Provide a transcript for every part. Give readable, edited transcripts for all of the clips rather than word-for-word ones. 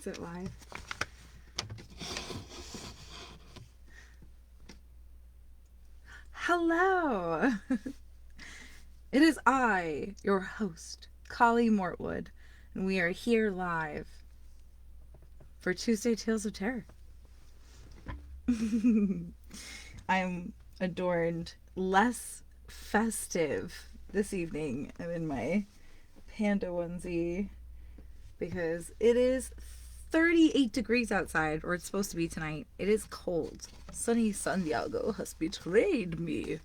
Is it live? Hello! It is I, your host, Collie Mortwood, and we are here live for Tuesday Tales of Terror. I'm adorned less festive this evening. I'm in my panda onesie because it is 38 degrees outside, or it's supposed to be tonight. It is cold. Sunny San Diego has betrayed me.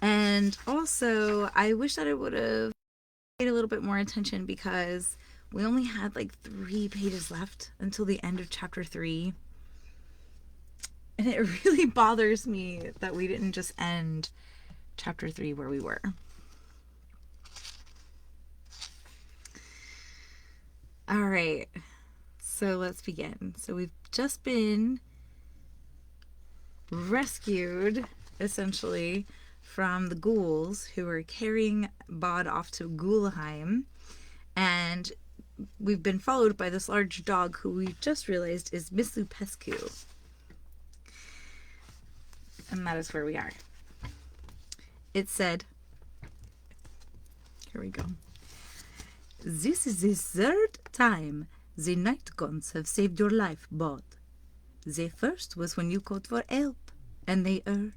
And also, I wish that I would have paid a little bit more attention because we only had like 3 pages left until the end of chapter 3. And it really bothers me that we didn't just end chapter 3 where we were. All right, so let's begin. So we've just been rescued, essentially, from the ghouls who were carrying Bod off to Ghoulheim, and we've been followed by this large dog who we just realized is Miss Lupescu. And that is where we are. It said, here we go. This is the 3rd time the night guns have saved your life, Bod. The first was when you called for help, and they erred.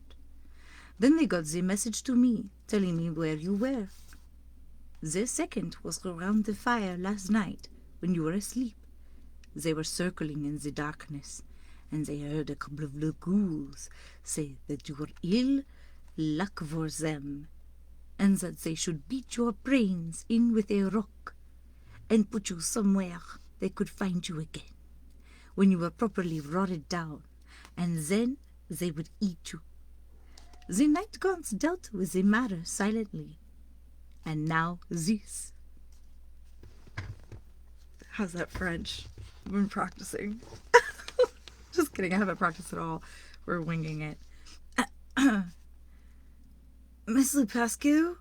Then they got the message to me, telling me where you were. The second was around the fire last night, when you were asleep. They were circling in the darkness, and they heard a couple of the ghouls say that you were ill luck for them, and that they should beat your brains in with a rock, and put you somewhere they could find you again, when you were properly rotted down, and then they would eat you. The night gods dealt with the matter silently, and now this. How's that French? I've been practicing. Just kidding, I haven't practiced at all. We're winging it. Miss Lupescu?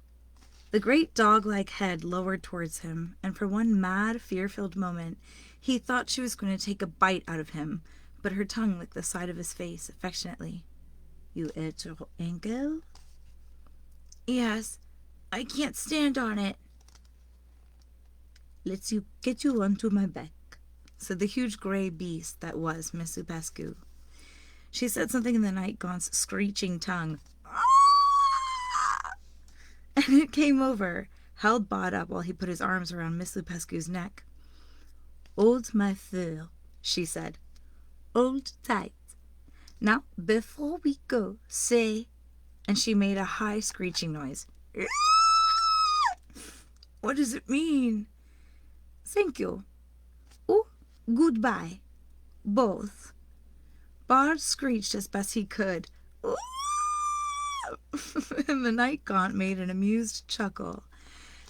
The great dog-like head lowered towards him, and for one mad, fear-filled moment, he thought she was going to take a bite out of him, but her tongue licked the side of his face affectionately. You ate your ankle? Yes, I can't stand on it. Let's get you onto my back, said the huge gray beast that was Miss Lupescu. She said something in the night gaunt's screeching tongue, and it came over, held Bod up while he put his arms around Miss Lupescu's neck. Hold my fur, she said. Hold tight. Now, before we go, say... And she made a high screeching noise. What does it mean? Thank you. Oh, goodbye. Both. Bod screeched as best he could. And the night gaunt made an amused chuckle.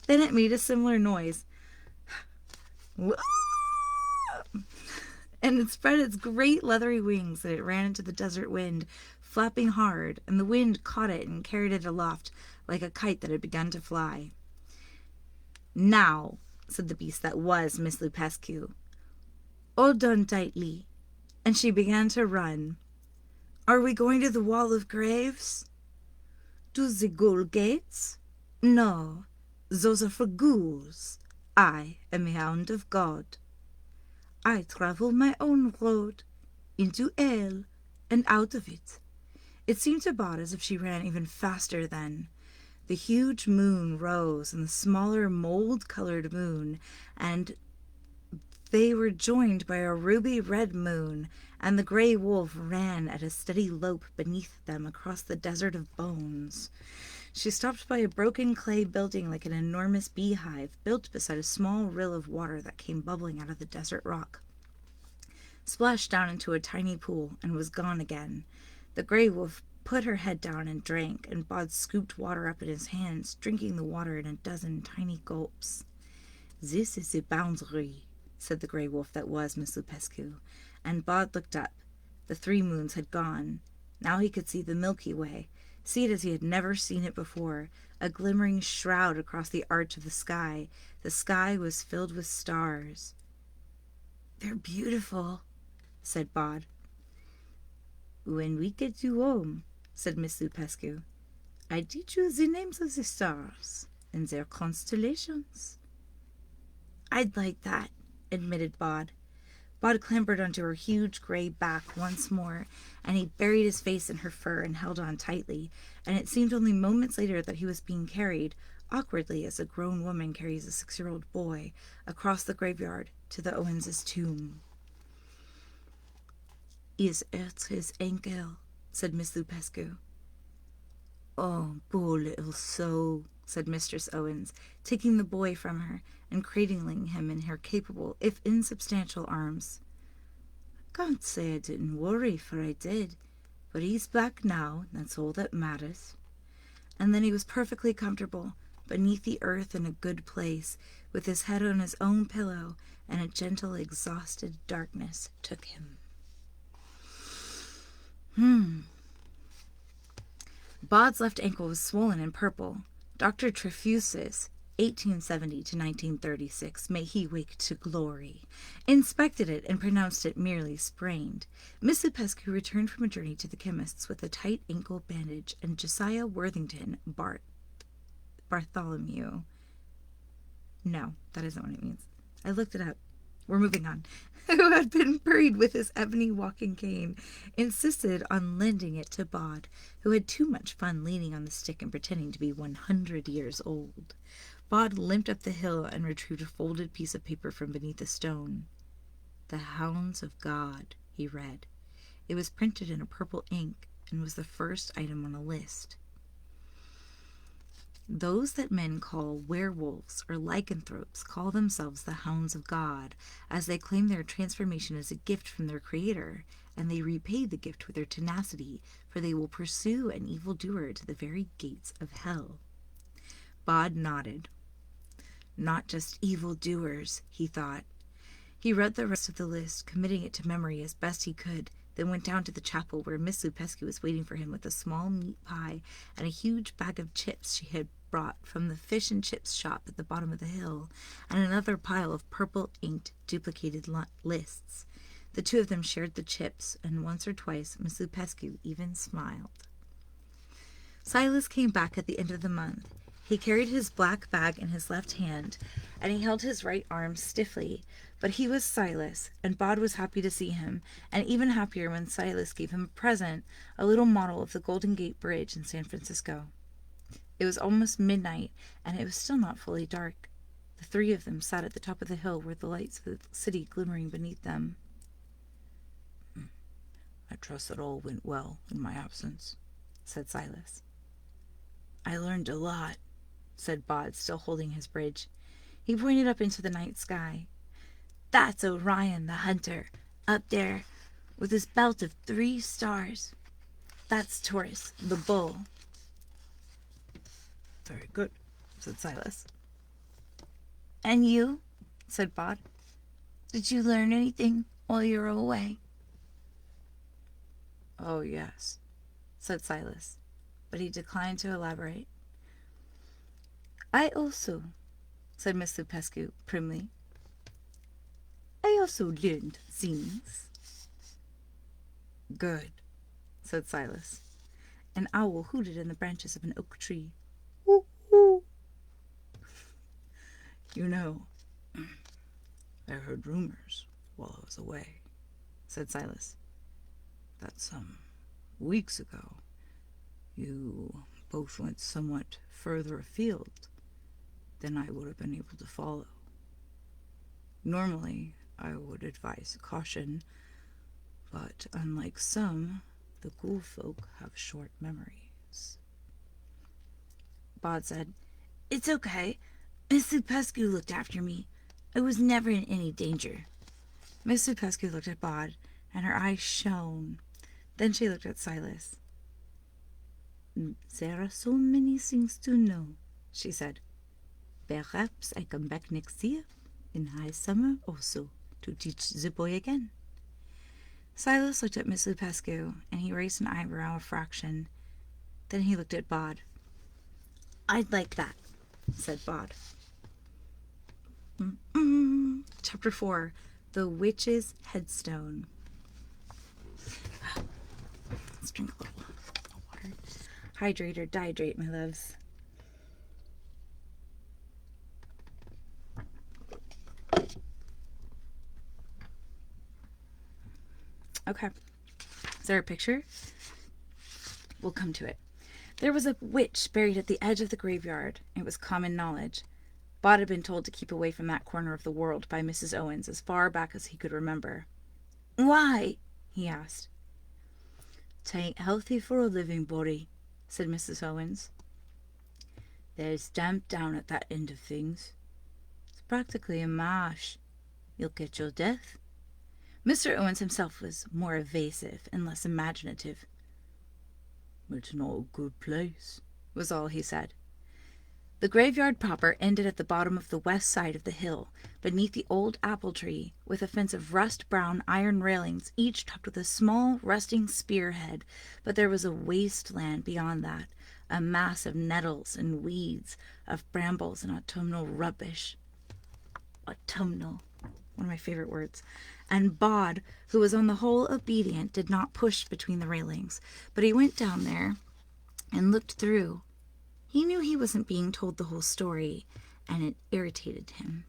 Then it made a similar noise. And it spread its great leathery wings and it ran into the desert wind, flapping hard, and the wind caught it and carried it aloft like a kite that had begun to fly. Now, said the beast that was Miss Lupescu, hold on tightly. And she began to run. Are we going to the wall of graves? To the ghoul gates? No, those are for ghouls. I am a hound of God. I travel my own road, into hell and out of it. It seemed to Bod as if she ran even faster then. The huge moon rose, and the smaller mold-colored moon, and they were joined by a ruby-red moon, and the gray wolf ran at a steady lope beneath them across the desert of bones. She stopped by a broken clay building like an enormous beehive, built beside a small rill of water that came bubbling out of the desert rock. Splashed down into a tiny pool, and was gone again. The gray wolf put her head down and drank, and Bod scooped water up in his hands, drinking the water in a dozen tiny gulps. This is the boundary, said the gray wolf that was Miss Lupescu, and Bod looked up. The 3 moons had gone. Now he could see the Milky Way, see it as he had never seen it before, a glimmering shroud across the arch of the sky. The sky was filled with stars. "They're beautiful," said Bod. "When we get you home," said Miss Lupescu, "I teach you the names of the stars and their constellations." "I'd like that," admitted Bod. Bod clambered onto her huge gray back once more, and he buried his face in her fur and held on tightly, and it seemed only moments later that he was being carried, awkwardly as a grown woman carries a 6-year-old boy, across the graveyard to the Owens' tomb. "Is hurt his ankle," said Miss Lupescu. "Oh, poor little soul," said Mistress Owens, taking the boy from her and cradling him in her capable, if insubstantial, arms. "Can't say I didn't worry, for I did. But he's back now, that's all that matters." And then he was perfectly comfortable, beneath the earth in a good place, with his head on his own pillow, and a gentle, exhausted darkness took him. Bod's left ankle was swollen and purple. Dr. Trefusis, 1870 to 1936, may he wake to glory, inspected it and pronounced it merely sprained. Miss Lupescu returned from a journey to the chemist's with a tight ankle bandage, and Josiah Worthington Bartholomew. No, that isn't what it means. I looked it up. We're moving on. Who had been buried with his ebony walking cane, insisted on lending it to Bod, who had too much fun leaning on the stick and pretending to be 100 years old. Bod limped up the hill and retrieved a folded piece of paper from beneath a stone. "The Hounds of God," he read. It was printed in a purple ink and was the first item on a list. "Those that men call werewolves or lycanthropes call themselves the Hounds of God, as they claim their transformation as a gift from their Creator, and they repay the gift with their tenacity, for they will pursue an evildoer to the very gates of hell." Bod nodded. Not just evildoers, he thought. He read the rest of the list, committing it to memory as best he could, then went down to the chapel where Miss Lupescu was waiting for him with a small meat pie and a huge bag of chips she had brought from the fish and chips shop at the bottom of the hill, and another pile of purple-inked duplicated lists. The two of them shared the chips, and once or twice Miss Lupescu even smiled. Silas came back at the end of the month. He carried his black bag in his left hand, and he held his right arm stiffly, but he was Silas, and Bod was happy to see him, and even happier when Silas gave him a present, a little model of the Golden Gate Bridge in San Francisco. It was almost midnight, and it was still not fully dark. The three of them sat at the top of the hill with the lights of the city glimmering beneath them. "I trust that all went well in my absence," said Silas. "I learned a lot," said Bod, still holding his bridge. He pointed up into the night sky. "That's Orion the Hunter, up there, with his belt of 3 stars. That's Taurus the Bull." "Very good," said Silas. "And you?" said Bod. "Did you learn anything while you were away?" "Oh, yes," said Silas, but he declined to elaborate. "I also," said Miss Lupescu primly. "I also learned things." "Good," said Silas. An owl hooted in the branches of an oak tree. "Woo, woo." "You know, I heard rumors while I was away," said Silas, "that some weeks ago you both went somewhat further afield than I would have been able to follow. Normally, I would advise caution, but unlike some, the ghoul folk have short memories." Bod said, "It's okay. Miss Lupescu looked after me. I was never in any danger." Miss Lupescu looked at Bod, and her eyes shone. Then she looked at Silas. "There are so many things to know," she said. "Perhaps I come back next year, in high summer also, to teach the boy again." Silas looked at Miss Lupescu, and he raised an eyebrow a fraction. Then he looked at Bod. "I'd like that," said Bod. Chapter 4. The Witch's Headstone. Let's drink a little water. Hydrate or dihydrate, my loves. Okay. Is there a picture? We'll come to it. There was a witch buried at the edge of the graveyard. It was common knowledge. Bod had been told to keep away from that corner of the world by Mrs. Owens as far back as he could remember. "Why?" he asked. "'Tain't healthy for a living body," said Mrs. Owens. "There's damp down at that end of things. It's practically a marsh. You'll get your death." Mr. Owens himself was more evasive and less imaginative. "It's not a good place," was all he said. The graveyard proper ended at the bottom of the west side of the hill, beneath the old apple tree, with a fence of rust-brown iron railings, each topped with a small, rusting spearhead. But there was a wasteland beyond that, a mass of nettles and weeds, of brambles and autumnal rubbish. Autumnal, one of my favorite words. And Bod, who was on the whole obedient, did not push between the railings, but he went down there and looked through. He knew he wasn't being told the whole story, and it irritated him.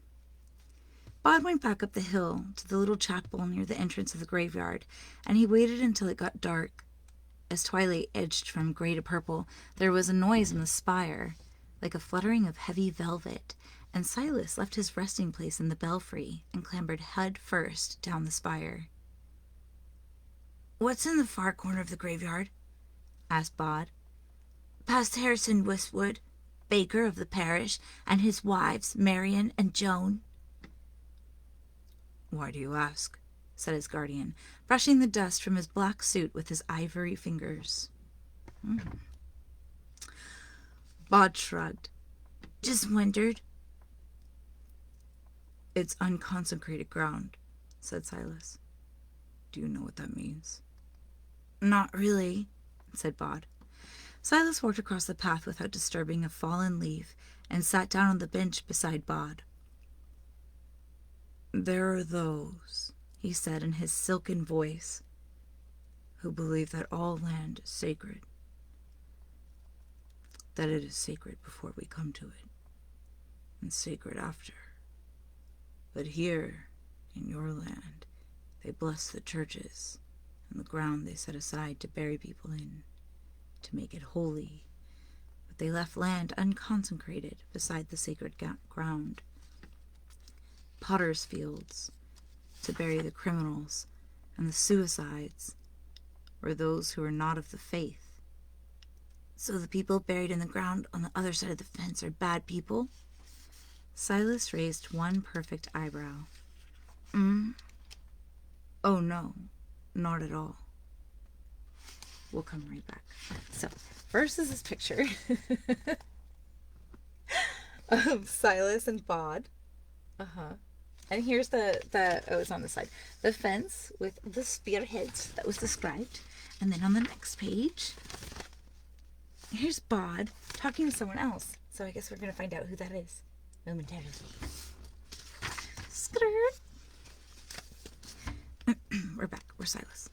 Bod went back up the hill to the little chapel near the entrance of the graveyard, and he waited until it got dark. As twilight edged from gray to purple, there was a noise in the spire, like a fluttering of heavy velvet, and Silas left his resting place in the belfry and clambered head first down the spire. "What's in the far corner of the graveyard?" asked Bod. "Past Harrison Westwood, baker of the parish, and his wives, Marian and Joan." "Why do you ask?" said his guardian, brushing the dust from his black suit with his ivory fingers. Bod shrugged. "Just wondered." "It's unconsecrated ground," said Silas. "Do you know what that means?" "Not really," said Bod. Silas walked across the path without disturbing a fallen leaf and sat down on the bench beside Bod. "There are those," he said in his silken voice, "who believe that all land is sacred, that it is sacred before we come to it, and sacred after. But here, in your land, they bless the churches and the ground they set aside to bury people in, to make it holy, but they left land unconsecrated beside the sacred ground. Potter's fields, to bury the criminals and the suicides, or those who are not of the faith. So the people buried in the ground on the other side of the fence are bad people?" Silas raised one perfect eyebrow. "Oh, no, not at all." We'll come right back. So, first is this picture of Silas and Bod. And here's the it's on the side. The fence with the spearheads that was described. And then on the next page, here's Bod talking to someone else. So I guess we're going to find out who that is momentarily. Skirt. We're back. We're Silas.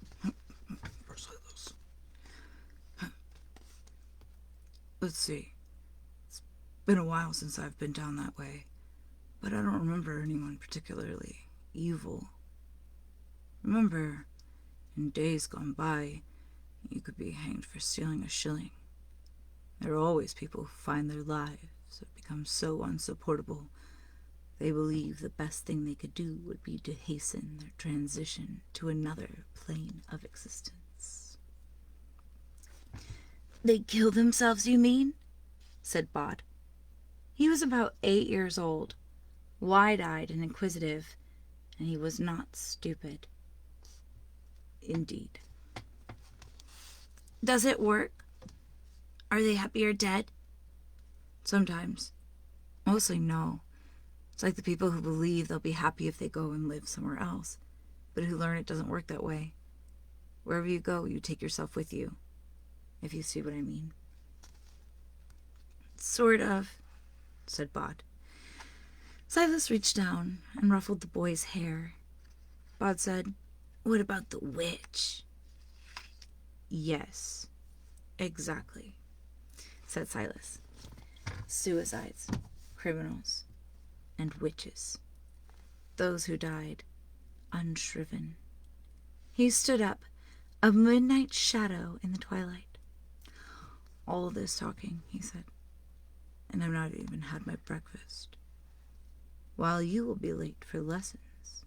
Let's see. It's been a while since I've been down that way, but I don't remember anyone particularly evil. Remember, in days gone by, you could be hanged for stealing a shilling. There are always people who find their lives have become so unsupportable, they believe the best thing they could do would be to hasten their transition to another plane of existence. "They kill themselves, you mean?" said Bod. He was about 8 years old, wide-eyed and inquisitive, and he was not stupid. "Indeed." "Does it work? Are they happier dead?" "Sometimes. Mostly no. It's like the people who believe they'll be happy if they go and live somewhere else, but who learn it doesn't work that way. Wherever you go, you take yourself with you, if you see what I mean." Sort of, said Bod. Silas reached down and ruffled the boy's hair. Bod said, "What about the witch?" "Yes, exactly," said Silas. "Suicides, criminals, and witches. Those who died unshriven." He stood up, a midnight shadow in the twilight. "All this talking," he said, "and I've not even had my breakfast, while you will be late for lessons."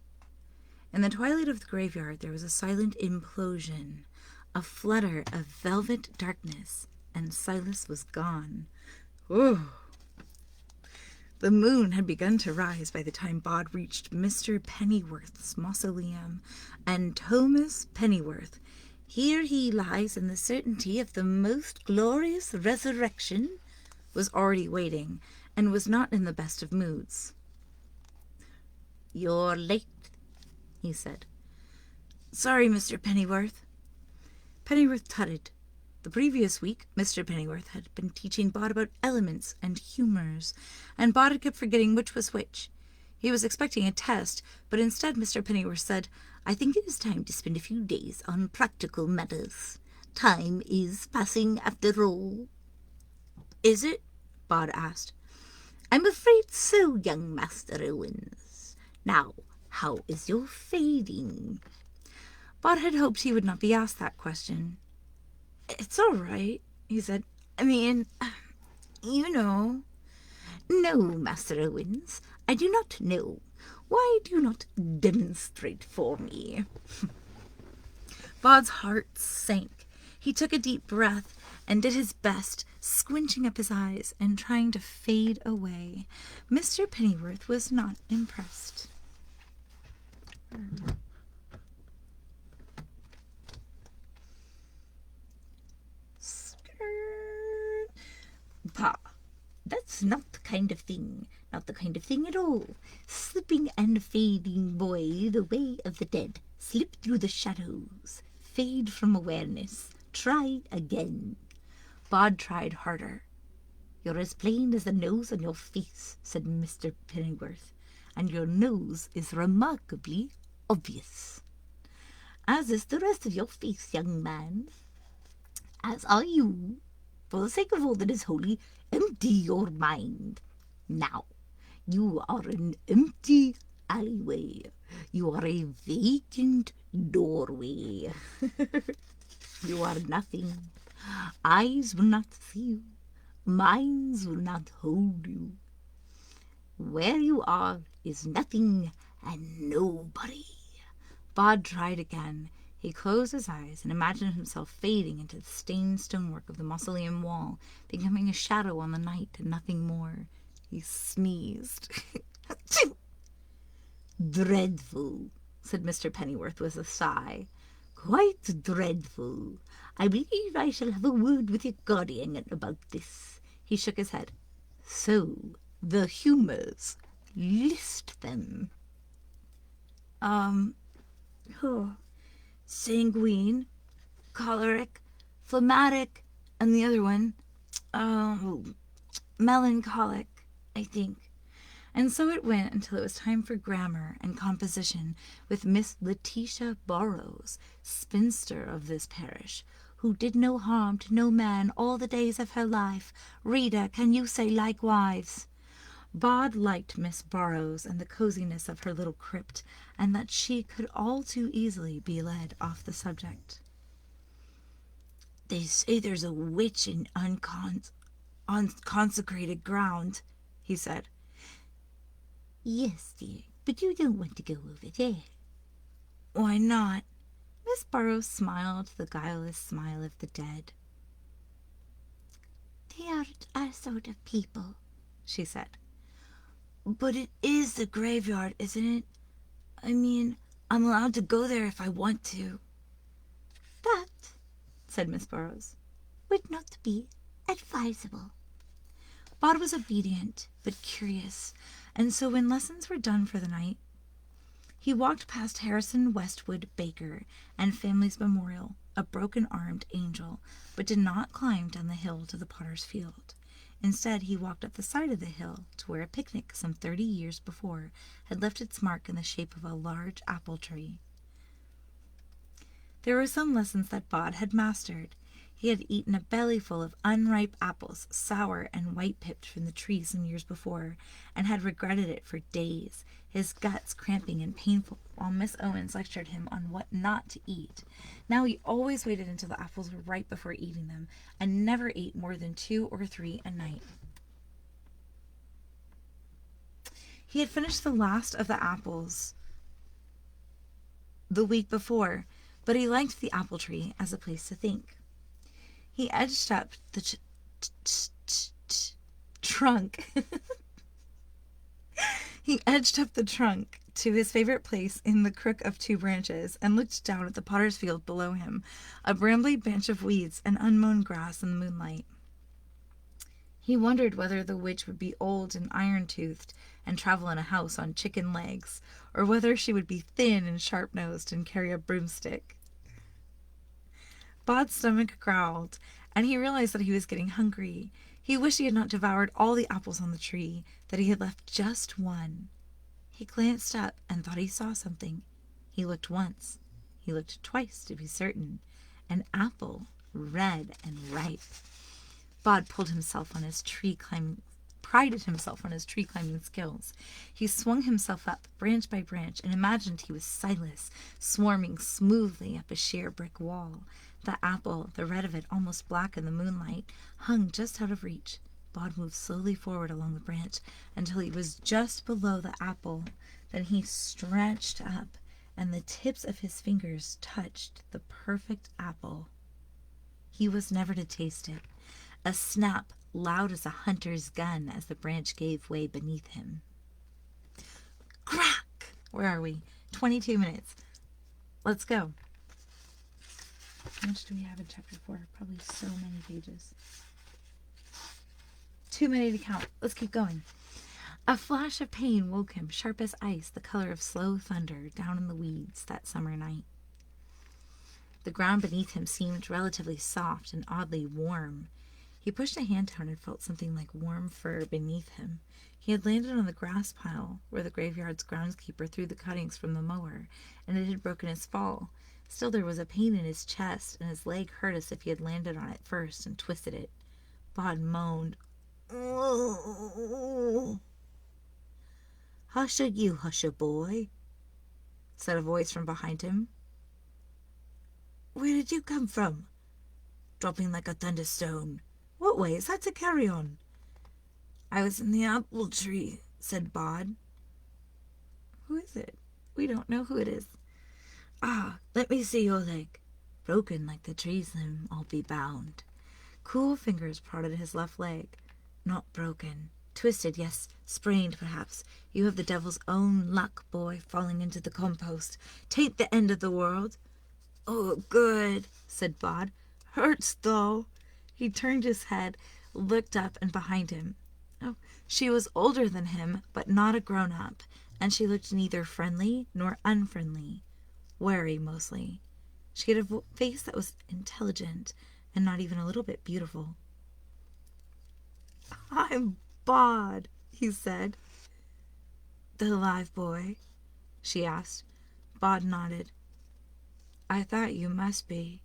In the twilight of the graveyard there was a silent implosion, a flutter of velvet darkness, and Silas was gone. Ooh! The moon had begun to rise by the time Bod reached Mr. Pennyworth's mausoleum, and Thomas Pennyworth, "Here he lies in the certainty of the most glorious resurrection," was already waiting, and was not in the best of moods. "You're late," he said. "Sorry, Mr. Pennyworth." Pennyworth tutted. The previous week, Mr. Pennyworth had been teaching Bod about elements and humours, and Bod had kept forgetting which was which. He was expecting a test, but instead Mr. Pennyworth said, "I think it is time to spend a few days on practical matters. Time is passing after all." "Is it?" Bod asked. "I'm afraid so, young Master Owens. Now, how is your fading?" Bod had hoped he would not be asked that question. "It's all right," he said. "I mean, you know." "No, Master Owens, I do not know. Why do you not demonstrate for me?" Bod's heart sank. He took a deep breath and did his best, squinching up his eyes and trying to fade away. Mr. Pennyworth was not impressed. "Pa, that's not the kind of thing. Not the kind of thing at all. Slipping and fading, boy, the way of the dead. Slip through the shadows. Fade from awareness. Try again." Bod tried harder. "You're as plain as the nose on your face," said Mr. Pennyworth, "and your nose is remarkably obvious." "As is the rest of your face, young man. As are you. For the sake of all that is holy, empty your mind. Now, you are an empty alleyway. You are a vacant doorway. You are nothing. Eyes will not see you. Minds will not hold you. Where you are is nothing and nobody." Bod tried again. He closed his eyes and imagined himself fading into the stained stonework of the mausoleum wall, becoming a shadow on the night and nothing more. He sneezed. "Dreadful," said Mr. Pennyworth with a sigh. "Quite dreadful. I believe I shall have a word with your guardian about this." He shook his head. "So, the humours. List them." Sanguine, choleric, phlegmatic, and the other one, melancholic, I think. And so it went until it was time for grammar and composition with Miss Letitia Burrows, spinster of this parish, who did no harm to no man all the days of her life. Rita, can you say likewise? Bod liked Miss Burrows and the coziness of her little crypt, and that she could all too easily be led off the subject. "They say there's a witch in unconsecrated ground," he said. "Yes, dear, but you don't want to go over there." "Why not?" Miss Burrows smiled the guileless smile of the dead. "They aren't our sort of people," she said. "But it is the graveyard, isn't it? I mean, I'm allowed to go there if I want to." "That," said Miss Burrows, "would not be advisable." Bod was obedient, but curious, and so when lessons were done for the night, he walked past Harrison Westwood Baker and Family's Memorial, a broken-armed angel, but did not climb down the hill to the Potter's Field. Instead, he walked up the side of the hill to where a picnic some 30 years before had left its mark in the shape of a large apple tree. There were some lessons that Bod had mastered. He had eaten a bellyful of unripe apples, sour and white-pipped from the tree some years before, and had regretted it for days, his guts cramping and painful, while Miss Owens lectured him on what not to eat. Now he always waited until the apples were ripe before eating them, and never ate more than 2 or 3 a night. He had finished the last of the apples the week before, but he liked the apple tree as a place to think. He edged up the trunk. He edged up the trunk to his favorite place in the crook of 2 branches and looked down at the potter's field below him, a brambly bench of weeds and unmown grass in the moonlight. He wondered whether the witch would be old and iron-toothed and travel in a house on chicken legs, or whether she would be thin and sharp-nosed and carry a broomstick. Bod's stomach growled, and he realized that he was getting hungry. He wished he had not devoured all the apples on the tree, that he had left just one. He glanced up and thought he saw something. He looked once. He looked twice, to be certain. An apple, red and ripe. Bod prided himself on his tree climbing skills. He swung himself up, branch by branch, and imagined he was Silas, swarming smoothly up a sheer brick wall. The apple, the red of it almost black in the moonlight, hung just out of reach. Bod moved slowly forward along the branch until he was just below the apple. Then he stretched up, and the tips of his fingers touched the perfect apple. He was never to taste it. A snap, loud as a hunter's gun, as the branch gave way beneath him. Crack! Where are we? 22 minutes. Let's go. How much do we have in chapter 4? Probably so many pages. Too many to count. Let's keep going. A flash of pain woke him, sharp as ice, the color of slow thunder, down in the weeds that summer night. The ground beneath him seemed relatively soft and oddly warm. He pushed a hand down and felt something like warm fur beneath him. He had landed on the grass pile where the graveyard's groundskeeper threw the cuttings from the mower, and it had broken his fall. Still, there was a pain in his chest, and his leg hurt as if he had landed on it first and twisted it. Bod moaned. "Husha you, husha boy," said a voice from behind him. "Where did you come from?" "Dropping like a thunderstone." "What way is that to carry on?" "I was in the apple tree," said Bod. "Who is it?" "We don't know who it is." "Ah, let me see your leg." "Broken like the tree's limb, I'll be bound." Cool fingers prodded his left leg. "Not broken. Twisted, yes. Sprained, perhaps. You have the devil's own luck, boy, falling into the compost. 'Tain't the end of the world." "Oh, good," said Bod. "Hurts, though." He turned his head, looked up and behind him. Oh, she was older than him, but not a grown-up, and she looked neither friendly nor unfriendly. Wary, mostly. She had a face that was intelligent and not even a little bit beautiful. "I'm Bod," he said. "The live boy?" she asked. Bod nodded. "I thought you must be,"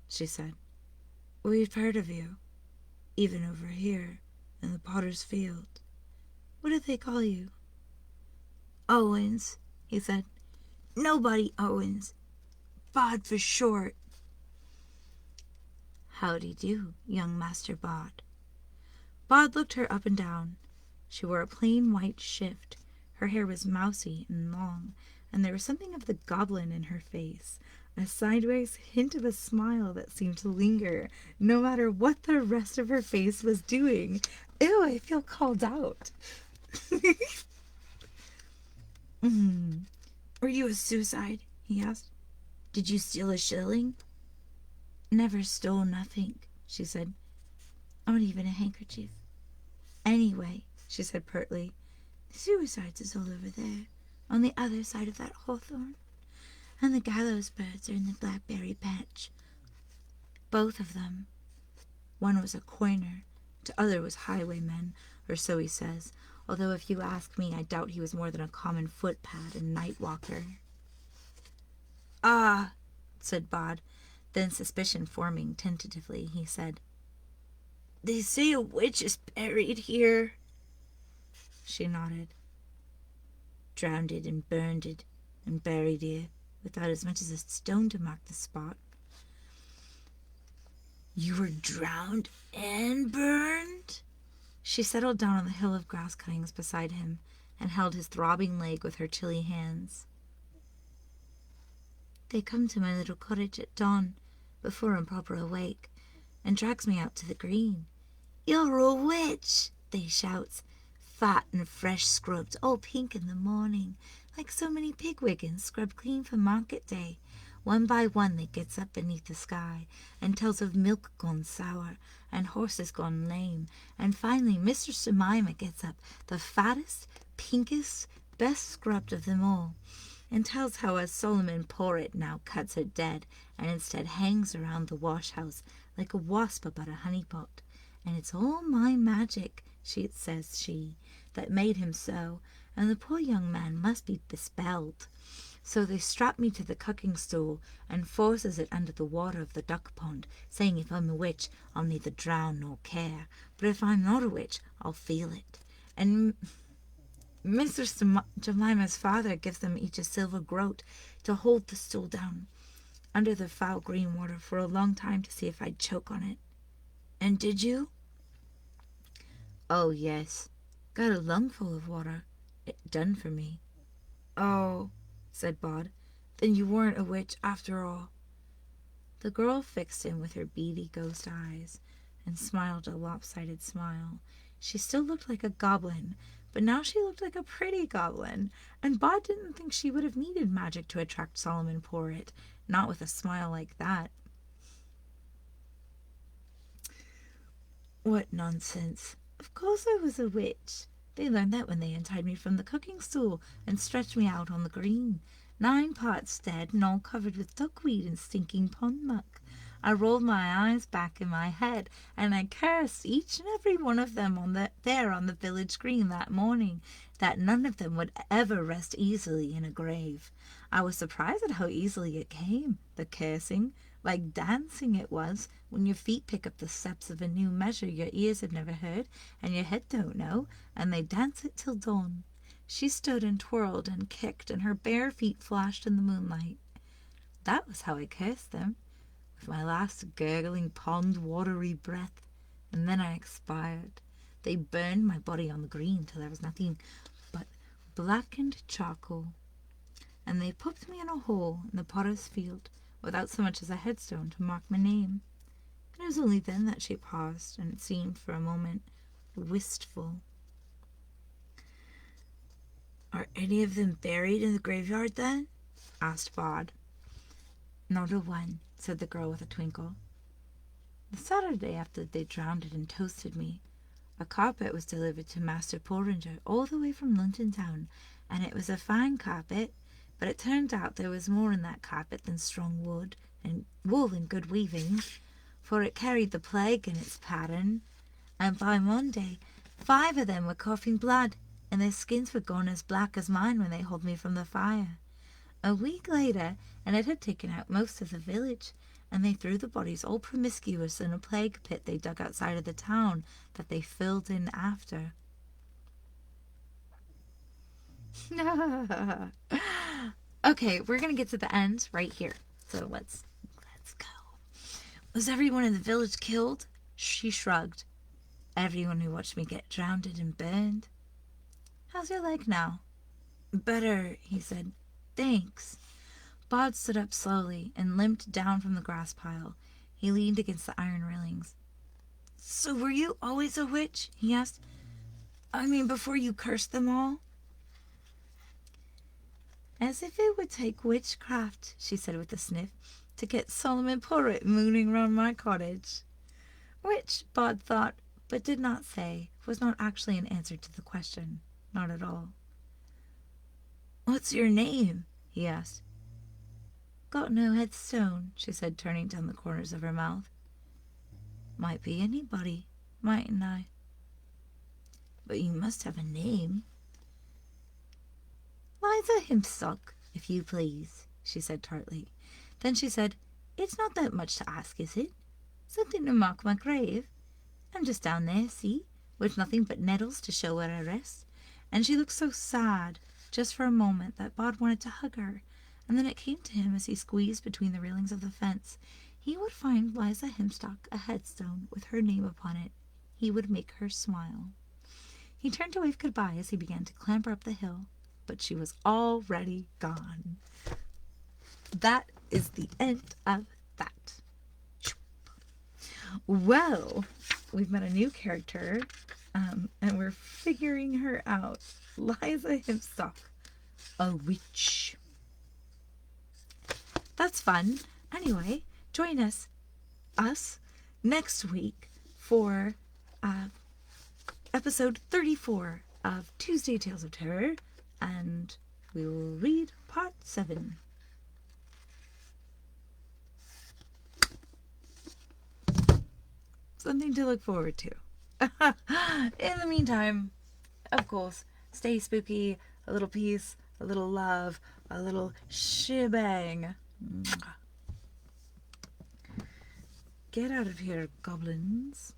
she said. "We've heard of you, even over here in the potter's field." "What do they call you?" "Owens," he said. "Nobody Owens. Bod for short." "Howdy do, young Master Bod." Bod looked her up and down. She wore a plain white shift. Her hair was mousy and long, and there was something of the goblin in her face, a sideways hint of a smile that seemed to linger, no matter what the rest of her face was doing. Ew, I feel called out. "Were you a suicide?" he asked. "Did you steal a shilling?" "Never stole nothing," she said. "Not even a handkerchief." "Anyway," she said pertly, "the suicides is all over there, on the other side of that hawthorn. And the gallows birds are in the blackberry patch. Both of them. One was a coiner, To other was highwaymen, or so he says, although if you ask me, I doubt he was more than a common footpad and night walker. Ah, said Bod. Then, suspicion forming tentatively, he said, They say a witch is buried here. She nodded. Drowned it and burned it and buried it without as much as a stone to mark the spot. You were drowned and burned? She settled down on the hill of grass cuttings beside him and held his throbbing leg with her chilly hands. They come to my little cottage at dawn, before I'm proper awake, and drags me out to the green. You're a witch, they shouts, fat and fresh scrubbed, all pink in the morning, like so many pigwiggins scrubbed clean for market day. One by one they gets up beneath the sky and tells of milk gone sour and horses gone lame, and finally Mistress Jemima gets up, the fattest, pinkest, best scrubbed of them all, and tells how a Solomon Porritt now cuts her dead and instead hangs around the wash-house like a wasp about a honey-pot. And it's all my magic, says she, that made him so, and the poor young man must be bespelled. So they strap me to the cucking stool and forces it under the water of the duck pond, saying if I'm a witch, I'll neither drown nor care, but if I'm not a witch, I'll feel it. And Mistress Jemima's father gives them each a silver groat to hold the stool down under the foul green water for a long time to see if I'd choke on it. And did you? Oh, yes. Got a lungful of water. It done for me. Oh, said Bod. Then you weren't a witch after all. The girl fixed him with her beady ghost eyes and smiled a lopsided smile. She still looked like a goblin, but now she looked like a pretty goblin, and Bod didn't think she would have needed magic to attract Solomon Porritt, not with a smile like that. What nonsense. Of course I was a witch. They learned that when they untied me from the cooking stool and stretched me out on the green. 9 parts dead and all covered with duckweed and stinking pond muck. I rolled my eyes back in my head, and I cursed each and every one of them on the village green that morning, that none of them would ever rest easily in a grave. I was surprised at how easily it came, the cursing. Like dancing it was, when your feet pick up the steps of a new measure your ears have never heard, and your head don't know, and they dance it till dawn. She stood and twirled and kicked, and her bare feet flashed in the moonlight. That was how I cursed them, with my last gurgling pond-watery breath, and then I expired. They burned my body on the green till there was nothing but blackened charcoal, and they popped me in a hole in the potter's field, without so much as a headstone to mark my name. It was only then that she paused, and it seemed for a moment wistful. Are any of them buried in the graveyard, then? Asked Bod. Not a one, said the girl with a twinkle. The Saturday after they drowned it and toasted me, a carpet was delivered to Master Porringer all the way from London town, and it was a fine carpet, but it turned out there was more in that carpet than strong wood and wool and good weaving, for it carried the plague in its pattern, and by Monday 5 of them were coughing blood, and their skins were gone as black as mine when they hauled me from the fire. A week later, and it had taken out most of the village, and they threw the bodies all promiscuous in a plague pit they dug outside of the town that they filled in after. Okay, we're gonna get to the end right here. So let's go. Was everyone in the village killed? She shrugged. Everyone who watched me get drowned and burned. How's your leg now? Better, he said. Thanks. Bod stood up slowly and limped down from the grass pile. He leaned against the iron railings. So were you always a witch? He asked. I mean, before you cursed them all? As if it would take witchcraft, she said with a sniff, to get Solomon Porritt mooning round my cottage. Which, Bod thought, but did not say, was not actually an answer to the question. Not at all. What's your name? He asked. Got no headstone, she said, turning down the corners of her mouth. Might be anybody, mightn't I? But you must have a name. Liza Hempstock, if you please, she said tartly. Then she said, It's not that much to ask, is it? Something to mark my grave. I'm just down there, see, with nothing but nettles to show where I rest. And she looked so sad, just for a moment, that Bod wanted to hug her, and then it came to him as he squeezed between the railings of the fence. He would find Liza Hempstock a headstone with her name upon it. He would make her smile. He turned to wave goodbye as he began to clamber up the hill, but she was already gone. That is the end of that. Well, we've met a new character, and we're figuring her out. Liza Hempstock, a witch. That's fun. Anyway, join us next week for episode 34 of Tuesday Tales of Terror, and we will read part 7. Something to look forward to. In the meantime, of course, stay spooky, a little peace, a little love, a little shebang. Get out of here, goblins.